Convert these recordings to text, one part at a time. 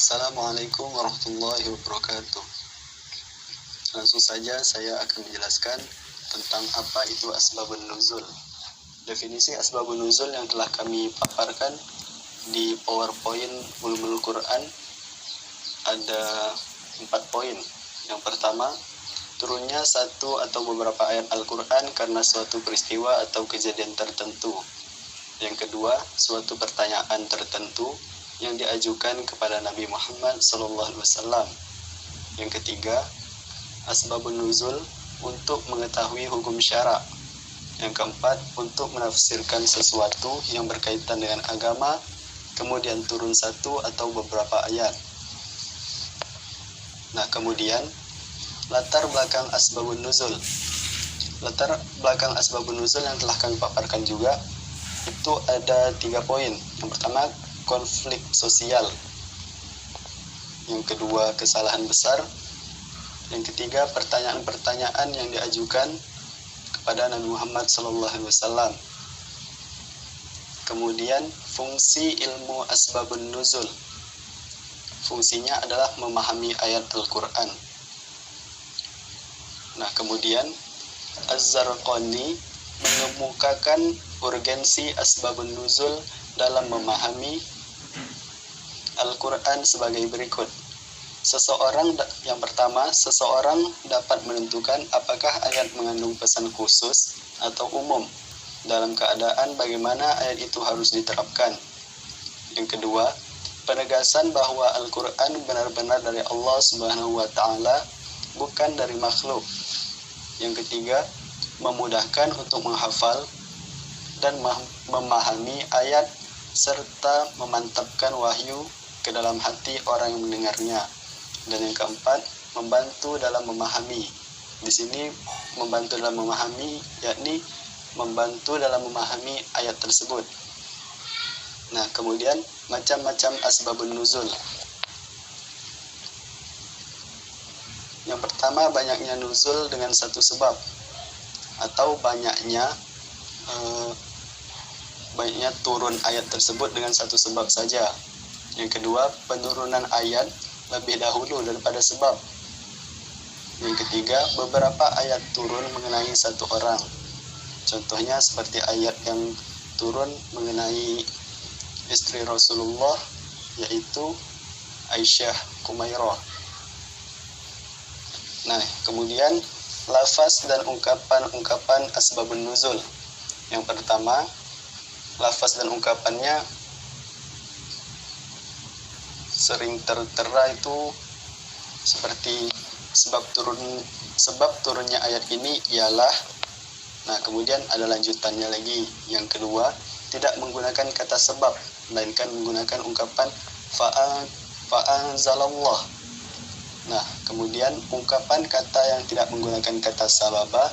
Assalamualaikum warahmatullahi wabarakatuh. Langsung saja saya akan menjelaskan tentang apa itu asbabun nuzul. Definisi asbabun nuzul yang telah kami paparkan di PowerPoint Ulumul Quran ada 4 poin. Yang pertama, turunnya satu atau beberapa ayat Al-Quran karena suatu peristiwa atau kejadian tertentu. Yang kedua, suatu pertanyaan tertentu yang diajukan kepada Nabi Muhammad SAW. Yang ketiga, asbabun nuzul untuk mengetahui hukum syara. Yang keempat, untuk menafsirkan sesuatu yang berkaitan dengan agama, kemudian turun satu atau beberapa ayat. Nah, kemudian latar belakang asbabun nuzul. Latar belakang asbabun nuzul yang telah kami paparkan juga itu ada 3 poin. Yang pertama, konflik sosial. Yang kedua, kesalahan besar. Yang ketiga, pertanyaan-pertanyaan yang diajukan kepada Nabi Muhammad SAW. Kemudian, fungsi ilmu asbabun nuzul. Fungsinya adalah memahami ayat Al-Quran. Nah, kemudian Az-Zarqani mengemukakan urgensi asbabun nuzul dalam memahami Al-Quran sebagai berikut. Yang pertama, seseorang dapat menentukan apakah ayat mengandung pesan khusus atau umum dalam keadaan bagaimana ayat itu harus diterapkan. Yang kedua, penegasan bahwa Al-Quran benar-benar dari Allah Subhanahu wa Ta'ala, bukan dari makhluk. Yang ketiga, memudahkan untuk menghafal dan memahami ayat serta memantapkan wahyu ke dalam hati orang yang mendengarnya. Dan yang keempat, membantu dalam memahami. Di sini membantu dalam memahami, yakni membantu dalam memahami ayat tersebut. Nah, kemudian macam-macam asbabun nuzul. Yang pertama, banyaknya nuzul dengan satu sebab, atau banyaknya turun ayat tersebut dengan satu sebab saja. Yang kedua, penurunan ayat lebih dahulu daripada sebab. Yang ketiga, beberapa ayat turun mengenai satu orang. Contohnya seperti ayat yang turun mengenai istri Rasulullah, yaitu Aisyah Kumairah. Nah, kemudian lafaz dan ungkapan asbabun nuzul. Yang pertama, lafaz dan ungkapannya sering tertera itu seperti sebab turunnya ayat ini ialah. Nah, kemudian ada lanjutannya lagi. Yang kedua, tidak menggunakan kata sebab, melainkan menggunakan ungkapan fa'anzalallah. Nah, kemudian ungkapan kata yang tidak menggunakan kata sababa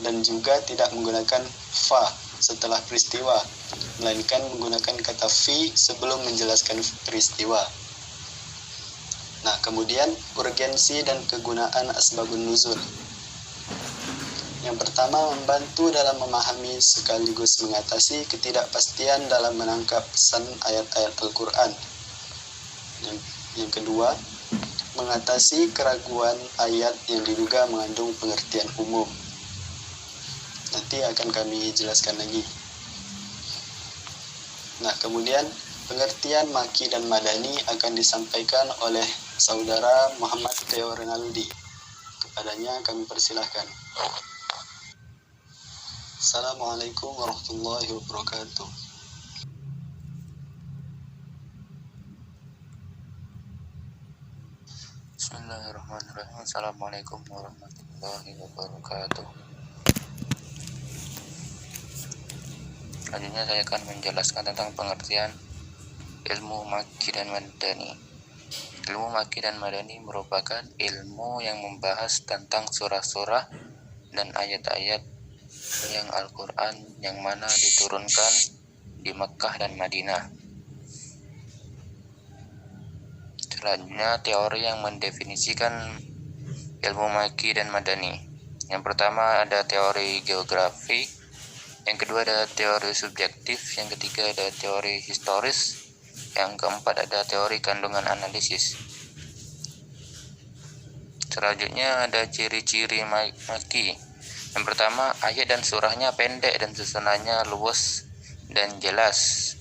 dan juga tidak menggunakan fa setelah peristiwa, melainkan menggunakan kata fi sebelum menjelaskan peristiwa. Nah, kemudian urgensi dan kegunaan asbabun nuzul. Yang pertama, membantu dalam memahami sekaligus mengatasi ketidakpastian dalam menangkap pesan ayat-ayat Al-Quran. Yang kedua, mengatasi keraguan ayat yang diduga mengandung pengertian umum. Nanti akan kami jelaskan lagi. Nah, kemudian pengertian maki dan madani akan disampaikan oleh saudara Muhammad Theo Renaldi. Kepadanya kami persilahkan. Assalamualaikum warahmatullahi wabarakatuh. Bismillahirrahmanirrahim. Assalamualaikum warahmatullahi wabarakatuh. Selanjutnya saya akan menjelaskan tentang pengertian ilmu maki dan madani. Ilmu maki dan madani merupakan ilmu yang membahas tentang surah-surah dan ayat-ayat yang Al-Quran yang mana diturunkan di Mekkah dan Madinah. Selanjutnya, teori yang mendefinisikan ilmu maki dan madani. Yang pertama ada teori geografi, yang kedua ada teori subjektif, yang ketiga ada teori historis, Yang keempat ada teori kandungan analisis. Selanjutnya ada ciri-ciri maki. Yang pertama, ayat dan surahnya pendek dan susunannya luwes dan jelas.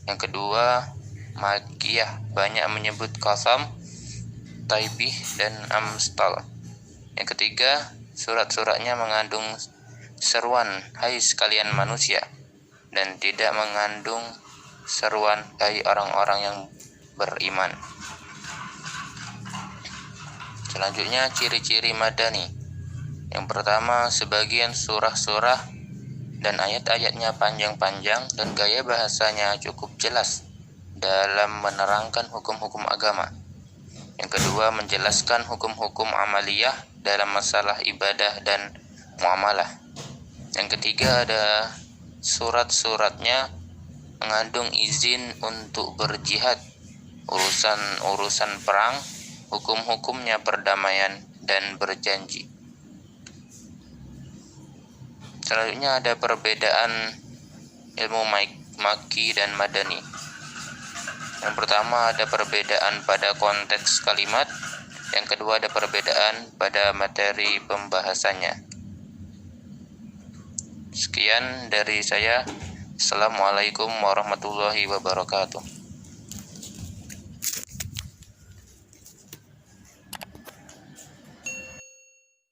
Yang kedua, makiyah, banyak menyebut qasam, taibih, dan amstal. Yang ketiga, surat-suratnya mengandung seruan, hai sekalian manusia, dan tidak mengandung seruan, hai orang-orang yang beriman. Selanjutnya, ciri-ciri madani. Yang pertama, sebagian surah-surah dan ayat-ayatnya panjang-panjang dan gaya bahasanya cukup jelas dalam menerangkan hukum-hukum agama. Yang kedua, menjelaskan hukum-hukum amaliyah dalam masalah ibadah dan muamalah. Yang ketiga, ada surat-suratnya mengandung izin untuk berjihad, urusan-urusan perang, hukum-hukumnya perdamaian dan berjanji. Selanjutnya ada perbedaan ilmu maki dan madani. Yang pertama ada perbedaan pada konteks kalimat. Yang kedua ada perbedaan pada materi pembahasannya. Sekian dari saya. Assalamualaikum warahmatullahi wabarakatuh.